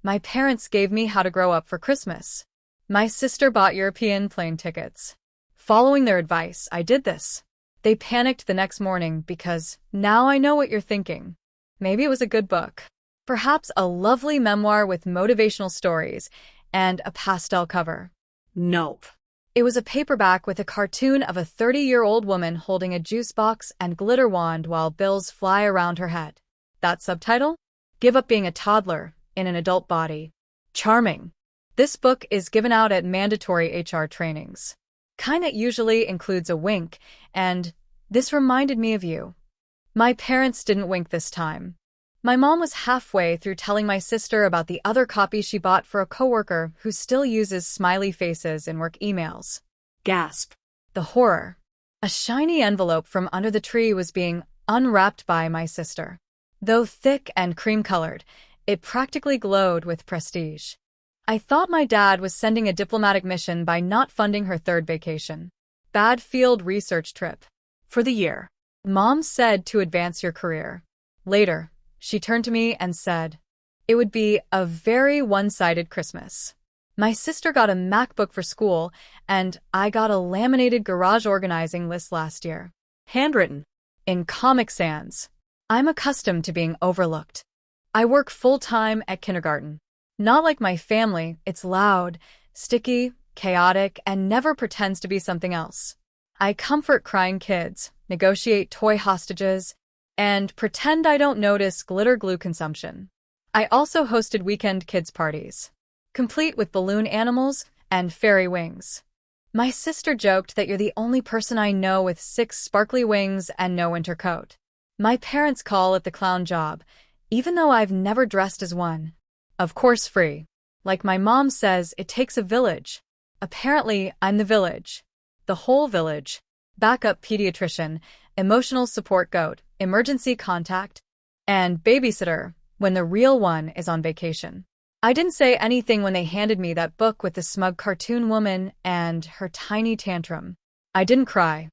My parents gave me How to Grow Up for Christmas. My sister bought European plane tickets. Following their advice, I did this. They panicked the next morning because now I know what you're thinking. Maybe it was a good book. Perhaps a lovely memoir with motivational stories and a pastel cover. Nope. It was a paperback with a cartoon of a 30-year-old woman holding a juice box and glitter wand while bills fly around her head. That subtitle? Give Up Being a Toddler in an Adult Body. Charming. This book is given out at mandatory HR trainings. Kinda usually includes a wink, and this reminded me of you. My parents didn't wink this time. My mom was halfway through telling my sister about the other copy she bought for a coworker who still uses smiley faces in work emails. Gasp. The horror. A shiny envelope from under the tree was being unwrapped by my sister. Though thick and cream-colored, it practically glowed with prestige. I thought my dad was sending a diplomatic mission by not funding her third vacation. Bad field research trip. For the year. Mom said to advance your career. Later, she turned to me and said, it would be a very one-sided Christmas. My sister got a MacBook for school, and I got a laminated garage organizing list last year. Handwritten. In Comic Sans. I'm accustomed to being overlooked. I work full-time at kindergarten. Not like my family, it's loud, sticky, chaotic, and never pretends to be something else. I comfort crying kids, negotiate toy hostages, and pretend I don't notice glitter glue consumption. I also hosted weekend kids' parties, complete with balloon animals and fairy wings. My sister joked that you're the only person I know with 6 sparkly wings and no winter coat. My parents call it the clown job, even though I've never dressed as one. Of course free. Like my mom says, it takes a village. Apparently, I'm the village. The whole village. Backup pediatrician, emotional support goat, emergency contact, and babysitter when the real one is on vacation. I didn't say anything when they handed me that book with the smug cartoon woman and her tiny tantrum. I didn't cry.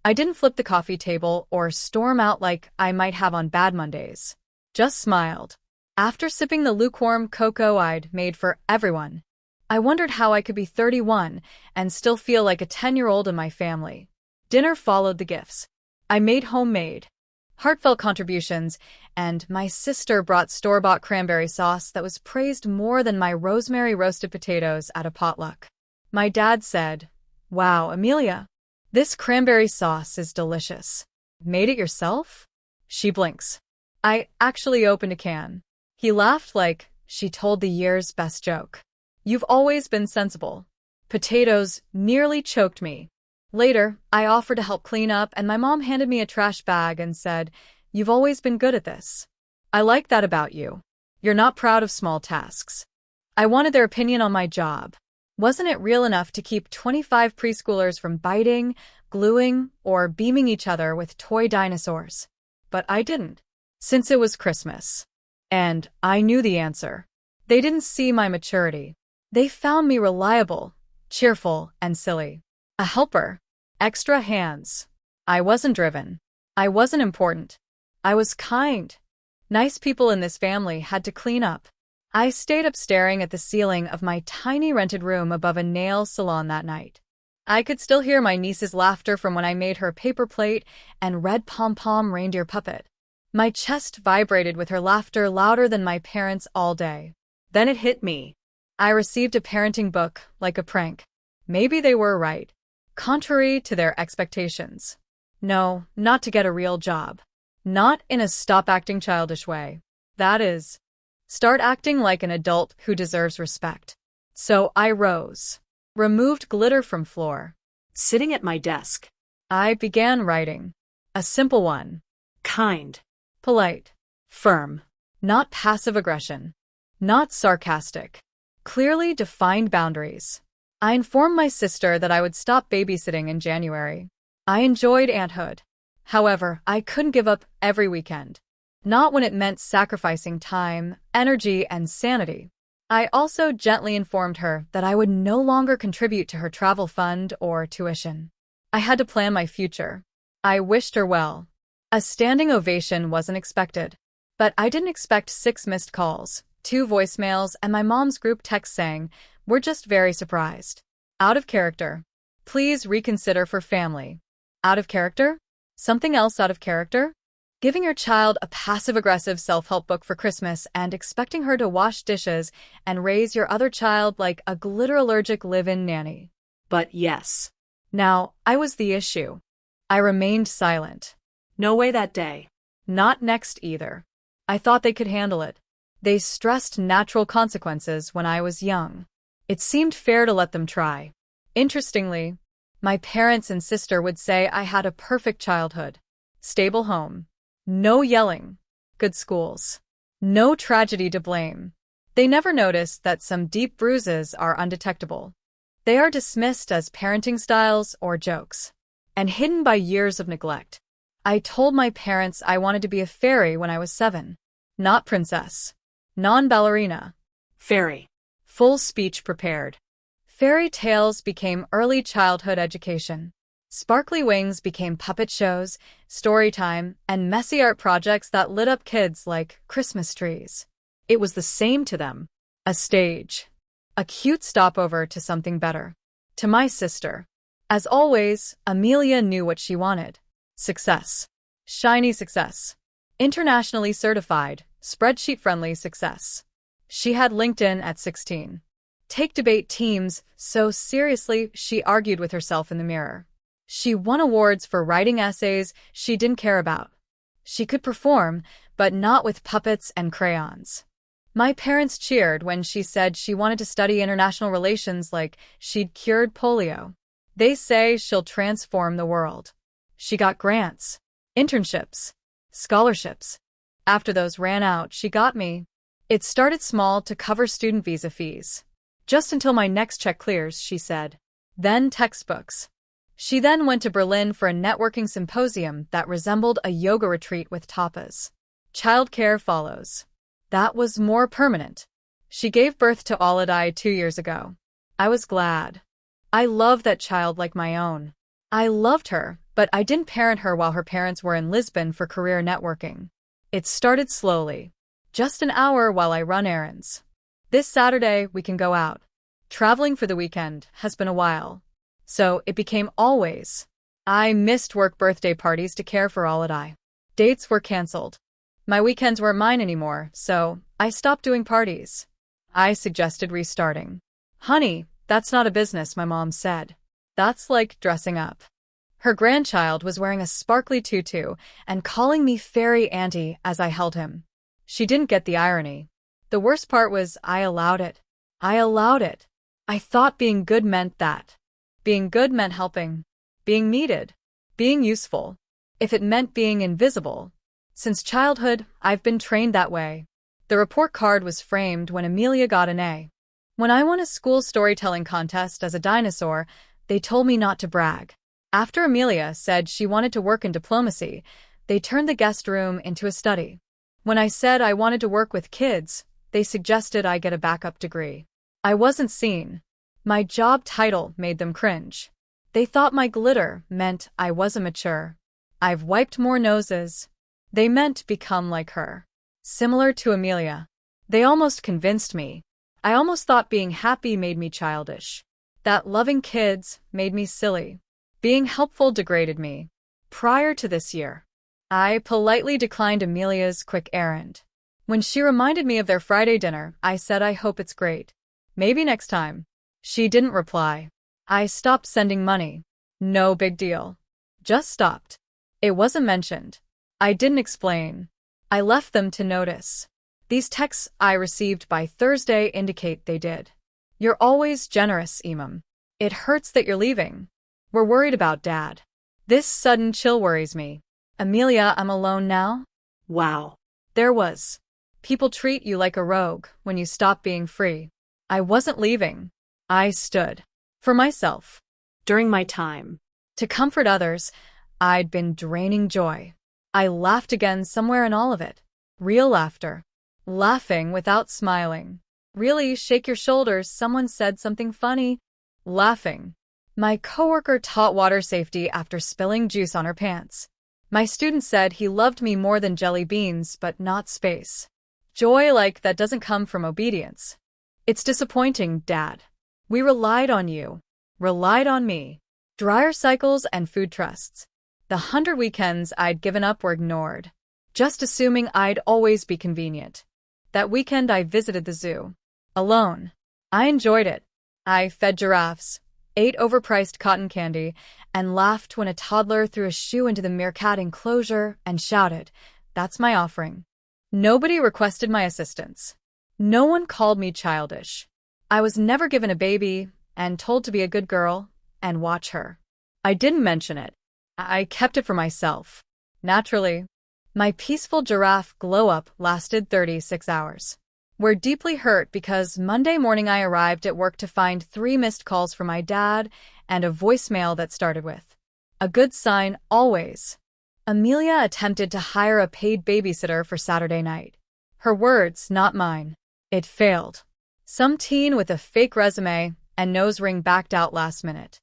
I didn't flip the coffee table or storm out like I might have on bad Mondays. Just smiled. After sipping the lukewarm cocoa I'd made for everyone, I wondered how I could be 31 and still feel like a 10-year-old in my family. Dinner followed the gifts. I made homemade, heartfelt contributions, and my sister brought store-bought cranberry sauce that was praised more than my rosemary roasted potatoes at a potluck. My dad said, "Wow, Amelia, this cranberry sauce is delicious. Made it yourself?" She blinks. I actually opened a can. He laughed like she told the year's best joke. You've always been sensible. Potatoes nearly choked me. Later, I offered to help clean up, and my mom handed me a trash bag and said, you've always been good at this. I like that about you. You're not proud of small tasks. I wanted their opinion on my job. Wasn't it real enough to keep 25 preschoolers from biting, gluing, or beaming each other with toy dinosaurs? But I didn't. Since it was Christmas. And I knew the answer. They didn't see my maturity. They found me reliable, cheerful, and silly. A helper. Extra hands. I wasn't driven. I wasn't important. I was kind. Nice people in this family had to clean up. I stayed up staring at the ceiling of my tiny rented room above a nail salon that night. I could still hear my niece's laughter from when I made her paper plate and red pom-pom reindeer puppet. My chest vibrated with her laughter louder than my parents all day. Then it hit me. I received a parenting book like a prank. Maybe they were right. Contrary to their expectations. No, not to get a real job. Not in a stop acting childish way. That is, start acting like an adult who deserves respect. So I rose. Removed glitter from floor. Sitting at my desk. I began writing. A simple one. Kind. Polite. Firm. Not passive aggression. Not sarcastic. Clearly defined boundaries. I informed my sister that I would stop babysitting in January. I enjoyed aunthood. However, I couldn't give up every weekend. Not when it meant sacrificing time, energy, and sanity. I also gently informed her that I would no longer contribute to her travel fund or tuition. I had to plan my future. I wished her well. A standing ovation wasn't expected. But I didn't expect 6 missed calls, 2 voicemails, and my mom's group text saying, "We're just very surprised." Out of character. Please reconsider for family. Out of character? Something else out of character? Giving your child a passive-aggressive self-help book for Christmas and expecting her to wash dishes and raise your other child like a glitter-allergic live-in nanny. But yes. Now, I was the issue. I remained silent. No way that day. Not next either. I thought they could handle it. They stressed natural consequences when I was young. It seemed fair to let them try. Interestingly, my parents and sister would say I had a perfect childhood. Stable home. No yelling. Good schools. No tragedy to blame. They never noticed that some deep bruises are undetectable. They are dismissed as parenting styles or jokes, and hidden by years of neglect. I told my parents I wanted to be a fairy when I was 7. Not princess. Non-ballerina. Fairy. Full speech prepared. Fairy tales became early childhood education. Sparkly wings became puppet shows, story time, and messy art projects that lit up kids like Christmas trees. It was the same to them. A stage. A cute stopover to something better. To my sister. As always, Amelia knew what she wanted. Success. Shiny success. Internationally certified, spreadsheet-friendly success. She had LinkedIn at 16. Take debate teams so seriously she argued with herself in the mirror. She won awards for writing essays she didn't care about. She could perform, but not with puppets and crayons. My parents cheered when she said she wanted to study international relations like she'd cured polio. They say she'll transform the world. She got grants, internships, scholarships. After those ran out, she got me. It started small to cover student visa fees. Just until my next check clears, she said. Then textbooks. She then went to Berlin for a networking symposium that resembled a yoga retreat with tapas. Childcare follows. That was more permanent. She gave birth to Alidai 2 years ago. I was glad. I love that child like my own. I loved her, but I didn't parent her while her parents were in Lisbon for career networking. It started slowly. Just an hour while I run errands. This Saturday, we can go out. Traveling for the weekend has been a while. So it became always. I missed work birthday parties to care for Alidai. Dates were canceled. My weekends weren't mine anymore, so I stopped doing parties. I suggested restarting. Honey, that's not a business, my mom said. That's like dressing up. Her grandchild was wearing a sparkly tutu and calling me fairy auntie as I held him. She didn't get the irony. The worst part was I allowed it. I allowed it. I thought being good meant that. Being good meant helping. Being needed. Being useful. If it meant being invisible. Since childhood, I've been trained that way. The report card was framed when Amelia got an A. When I won a school storytelling contest as a dinosaur, they told me not to brag. After Amelia said she wanted to work in diplomacy, they turned the guest room into a study. When I said I wanted to work with kids, they suggested I get a backup degree. I wasn't seen. My job title made them cringe. They thought my glitter meant I wasn't mature. I've wiped more noses. They meant become like her. Similar to Amelia. They almost convinced me. I almost thought being happy made me childish. That loving kids made me silly. Being helpful degraded me. Prior to this year, I politely declined Amelia's quick errand. When she reminded me of their Friday dinner, I said I hope it's great. Maybe next time. She didn't reply. I stopped sending money. No big deal. Just stopped. It wasn't mentioned. I didn't explain. I left them to notice. These texts I received by Thursday indicate they did. You're always generous, Imam. It hurts that you're leaving. We're worried about Dad. This sudden chill worries me. Amelia, I'm alone now? Wow. There was. People treat you like a rogue when you stop being free. I wasn't leaving. I stood. For myself. During my time. To comfort others, I'd been draining joy. I laughed again somewhere in all of it. Real laughter. Laughing without smiling. Really, shake your shoulders, someone said something funny. Laughing. My coworker taught water safety after spilling juice on her pants. My student said he loved me more than jelly beans but not space. Joy like that doesn't come from obedience. It's disappointing, Dad. We relied on you. Relied on me. Dryer cycles and food trusts. The 100 weekends I'd given up were ignored, just assuming I'd always be convenient. That weekend I visited the zoo. Alone. I enjoyed it. I fed giraffes, ate overpriced cotton candy, and laughed when a toddler threw a shoe into the meerkat enclosure and shouted, "That's my offering." Nobody requested my assistance. No one called me childish. I was never given a baby and told to be a good girl and watch her. I didn't mention it. I kept it for myself. Naturally, my peaceful giraffe glow-up lasted 36 hours. We're deeply hurt because Monday morning I arrived at work to find 3 missed calls from my dad and a voicemail that started with, "A good sign, always." Amelia attempted to hire a paid babysitter for Saturday night. Her words, not mine. It failed. Some teen with a fake resume and nose ring backed out last minute.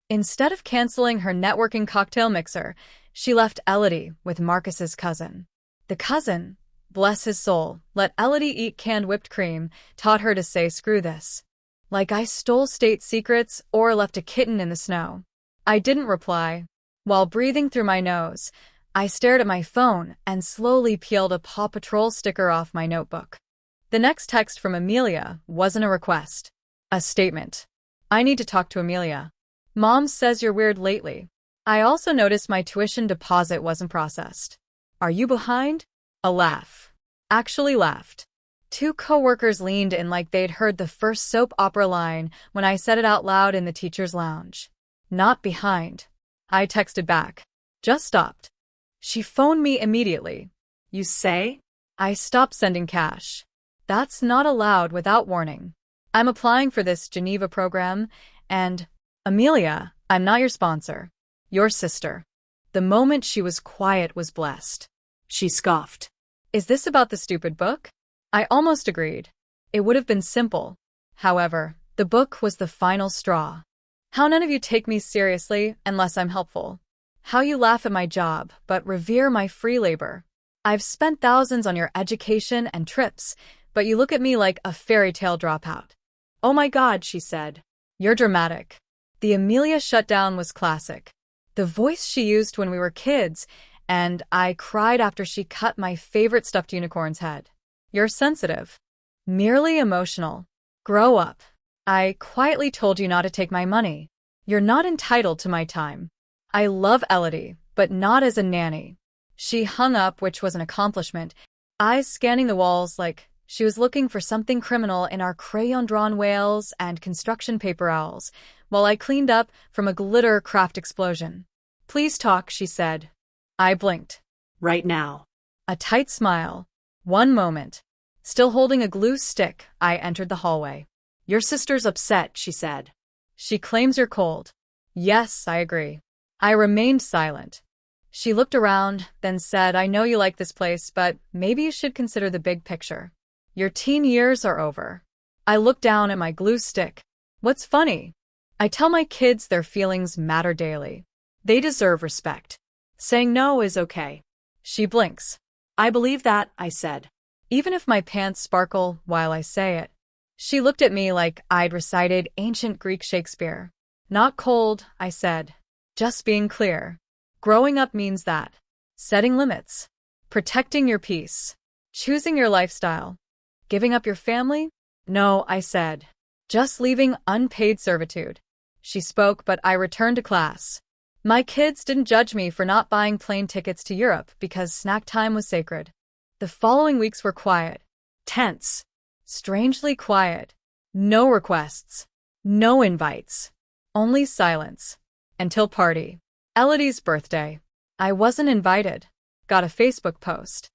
Instead of canceling her networking cocktail mixer, she left Elodie with Marcus's cousin. The cousin, bless his soul, let Elodie eat canned whipped cream, taught her to say screw this. Like I stole state secrets or left a kitten in the snow. I didn't reply. While breathing through my nose, I stared at my phone and slowly peeled a Paw Patrol sticker off my notebook. The next text from Amelia wasn't a request. A statement. "I need to talk to Amelia. Mom says you're weird lately. I also noticed my tuition deposit wasn't processed. Are you behind?" A laugh. Actually laughed. 2 coworkers leaned in like they'd heard the first soap opera line when I said it out loud in the teacher's lounge. "Not behind." I texted back. "Just stopped." She phoned me immediately. You say? I stopped sending cash. That's not allowed without warning. I'm applying for this Geneva program, and, Amelia, I'm not your sponsor. Your sister. The moment she was quiet was blessed. She scoffed. Is this about the stupid book? I almost agreed. It would have been simple. However, the book was the final straw. How none of you take me seriously unless I'm helpful. How you laugh at my job, but revere my free labor. I've spent thousands on your education and trips, but you look at me like a fairy tale dropout. Oh my God, she said. You're dramatic. The Amelia shutdown was classic. The voice she used when we were kids, and I cried after she cut my favorite stuffed unicorn's head. You're sensitive. Merely emotional. Grow up. I quietly told you not to take my money. You're not entitled to my time. I love Elodie, but not as a nanny. She hung up, which was an accomplishment, eyes scanning the walls like she was looking for something criminal in our crayon-drawn whales and construction paper owls, while I cleaned up from a glitter craft explosion. Please talk, she said. I blinked. Right now. A tight smile. One moment. Still holding a glue stick, I entered the hallway. Your sister's upset, she said. She claims you're cold. Yes, I agree. I remained silent. She looked around, then said, I know you like this place, but maybe you should consider the big picture. Your teen years are over. I looked down at my glue stick. What's funny? I tell my kids their feelings matter daily. They deserve respect. Saying no is okay. She blinks. I believe that, I said. Even if my pants sparkle while I say it. She looked at me like I'd recited ancient Greek Shakespeare. Not cold, I said. Just being clear. Growing up means that. Setting limits. Protecting your peace. Choosing your lifestyle. Giving up your family? No, I said. Just leaving unpaid servitude. She spoke, but I returned to class. My kids didn't judge me for not buying plane tickets to Europe because snack time was sacred. The following weeks were quiet. Tense. Strangely quiet. No requests. No invites. Only silence. Until party. Elodie's birthday. I wasn't invited. Got a Facebook post.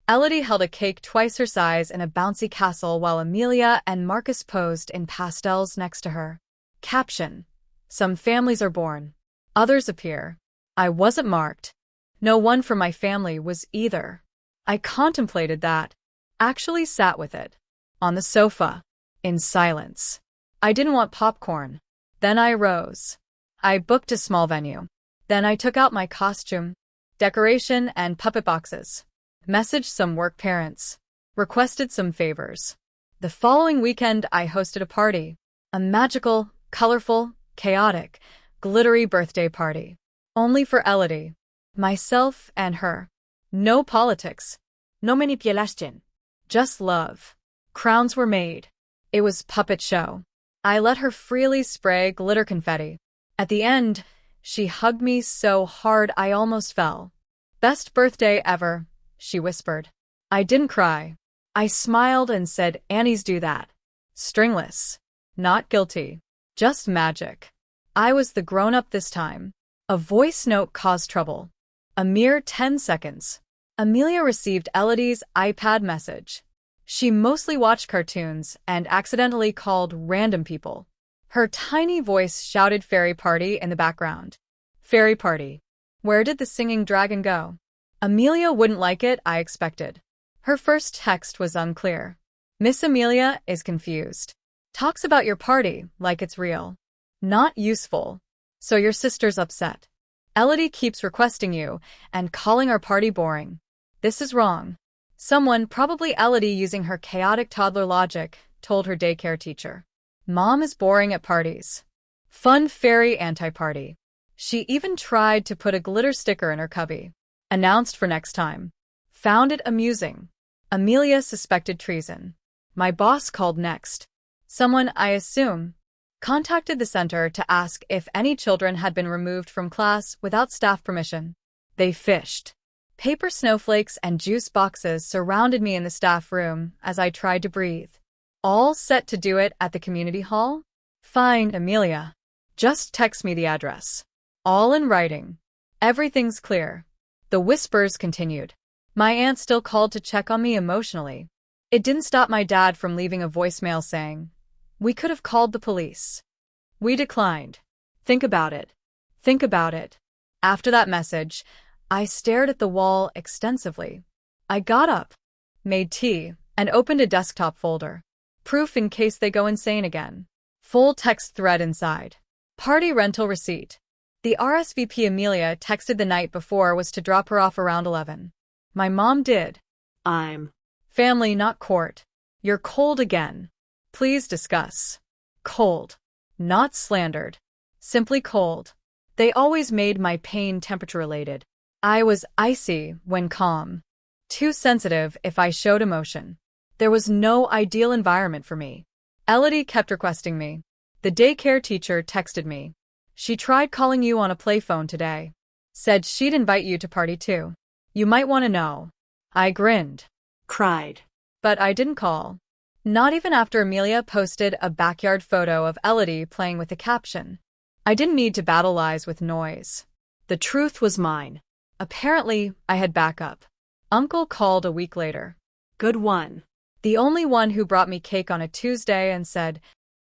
Elodie held a cake twice her size in a bouncy castle while Amelia and Marcus posed in pastels next to her. Caption. Some families are born. Others appear. I wasn't marked. No one from my family was either. I contemplated that. Actually sat with it. On the sofa. In silence. I didn't want popcorn. Then I rose. I booked a small venue. Then I took out my costume, decoration, and puppet boxes. Messaged some work parents. requested some favors. The following weekend, I hosted a party. A magical, colorful, chaotic, glittery birthday party. Only for Elodie, myself, and her. No politics. No manipulation. Just love. Crowns were made. It was puppet show. I let her freely spray glitter confetti. At the end, she hugged me so hard I almost fell. Best birthday ever, she whispered. I didn't cry. I smiled and said, Annies do that. Stringless. Not guilty. Just magic. I was the grown-up this time. A voice note caused trouble. A mere 10 seconds. Amelia received Elodie's iPad message. She mostly watched cartoons and accidentally called random people. Her tiny voice shouted fairy party in the background. Fairy party. Where did the singing dragon go? Amelia wouldn't like it, I expected. Her first text was unclear. Miss Amelia is confused. Talks about your party like it's real. Not useful. So your sister's upset. Elodie keeps requesting you and calling our party boring. This is wrong. Someone, probably Elodie using her chaotic toddler logic, told her daycare teacher. Mom is boring at parties. Fun fairy anti-party. She even tried to put a glitter sticker in her cubby. Announced for next time. Found it amusing. Amelia suspected treason. My boss called next. Someone, I assume, contacted the center to ask if any children had been removed from class without staff permission. They fished. Paper snowflakes and juice boxes surrounded me in the staff room as I tried to breathe. All set to do it at the community hall? Fine, Amelia. Just text me the address. All in writing. Everything's clear. The whispers continued. My aunt still called to check on me emotionally. It didn't stop my dad from leaving a voicemail saying, we could have called the police. We declined. Think about it. Think about it. After that message, I stared at the wall extensively. I got up, made tea, and opened a desktop folder. Proof in case they go insane again. Full text thread inside. Party rental receipt. The RSVP Amelia texted the night before was to drop her off around 11. My mom did. I'm family, not court. You're cold again. Please discuss. Cold. Not slandered. Simply cold. They always made my pain temperature-related. I was icy when calm. Too sensitive if I showed emotion. There was no ideal environment for me. Elodie kept requesting me. The daycare teacher texted me. She tried calling you on a playphone today. Said she'd invite you to party too. You might want to know. I grinned. cried. But I didn't call. Not even after Amelia posted a backyard photo of Elodie playing with a caption. I didn't need to battle lies with noise. The truth was mine. Apparently, I had backup. Uncle called a week later. Good one. The only one who brought me cake on a Tuesday and said,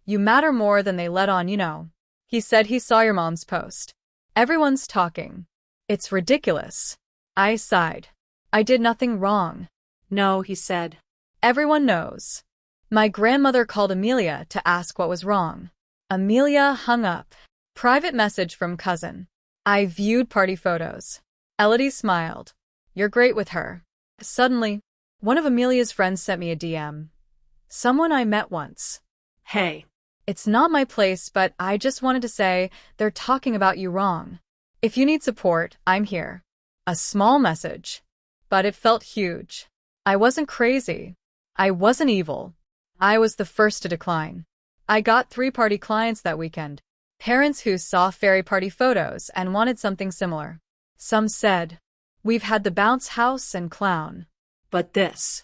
you matter more than they let on, you know. He said he saw your mom's post. Everyone's talking. It's ridiculous. I sighed. I did nothing wrong. No, he said. Everyone knows. My grandmother called Amelia to ask what was wrong. Amelia hung up. Private message from cousin. I viewed party photos. Elodie smiled. You're great with her. Suddenly, one of Amelia's friends sent me a DM. Someone I met once. Hey. It's not my place, but I just wanted to say they're talking about you wrong. If you need support, I'm here. A small message. But it felt huge. I wasn't crazy. I wasn't evil. I was the first to decline. I got 3 party clients that weekend. Parents who saw fairy party photos and wanted something similar. Some said, we've had the bounce house and clown. But this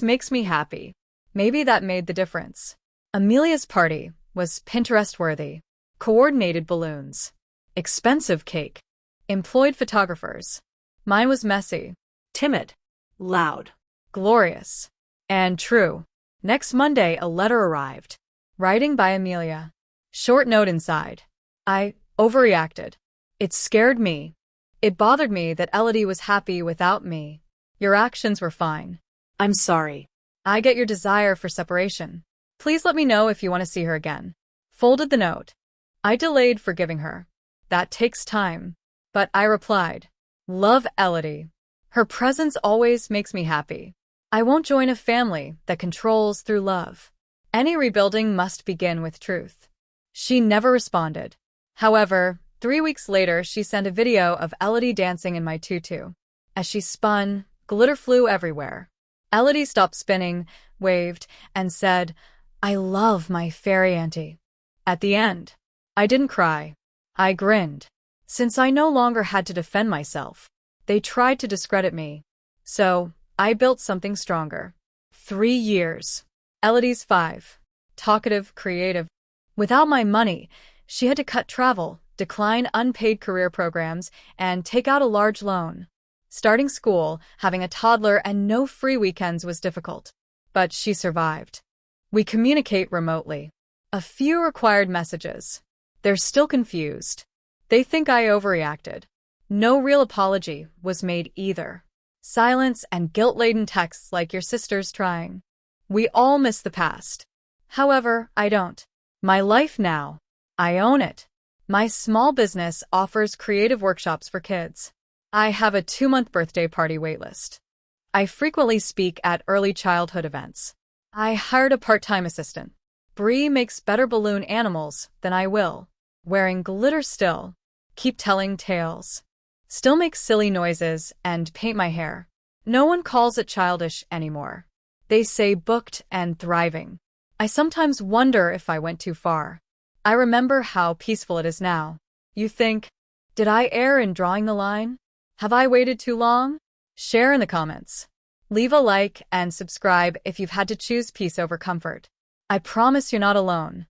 makes me happy. Maybe that made the difference. Amelia's party was Pinterest-worthy. Coordinated balloons. Expensive cake. Employed photographers. Mine was messy. timid, loud, Glorious. And true. Next Monday, a letter arrived. Writing by Amelia. Short note inside. I overreacted. It scared me. It bothered me that Elodie was happy without me. Your actions were fine. I'm sorry. I get your desire for separation. Please let me know if you want to see her again. Folded the note. I delayed forgiving her. That takes time. But I replied. Love Elodie. Her presence always makes me happy. I won't join a family that controls through love. Any rebuilding must begin with truth. She never responded. However, 3 weeks later, she sent a video of Elodie dancing in my tutu. As she spun, glitter flew everywhere. Elodie stopped spinning, waved, and said, "I love my fairy auntie." At the end, I didn't cry. I grinned. Since I no longer had to defend myself, they tried to discredit me. So, I built something stronger. 3 years. Elodie's 5. Talkative, creative. Without my money, she had to cut travel, decline unpaid career programs, and take out a large loan. Starting school, having a toddler, and no free weekends was difficult. But she survived. We communicate remotely. A few required messages. They're still confused. They think I overreacted. No real apology was made either. Silence and guilt-laden texts like "your sister's trying." We all miss the past. However, I don't. My life now. I own it. My small business offers creative workshops for kids. I have a 2-month birthday party waitlist. I frequently speak at early childhood events. I hired a part-time assistant. Bree makes better balloon animals than I will. Wearing glitter still. Keep telling tales. Still make silly noises and paint my hair. No one calls it childish anymore. They say booked and thriving. I sometimes wonder if I went too far. I remember how peaceful it is now. You think, did I err in drawing the line? Have I waited too long? Share in the comments. Leave a like and subscribe if you've had to choose peace over comfort. I promise you're not alone.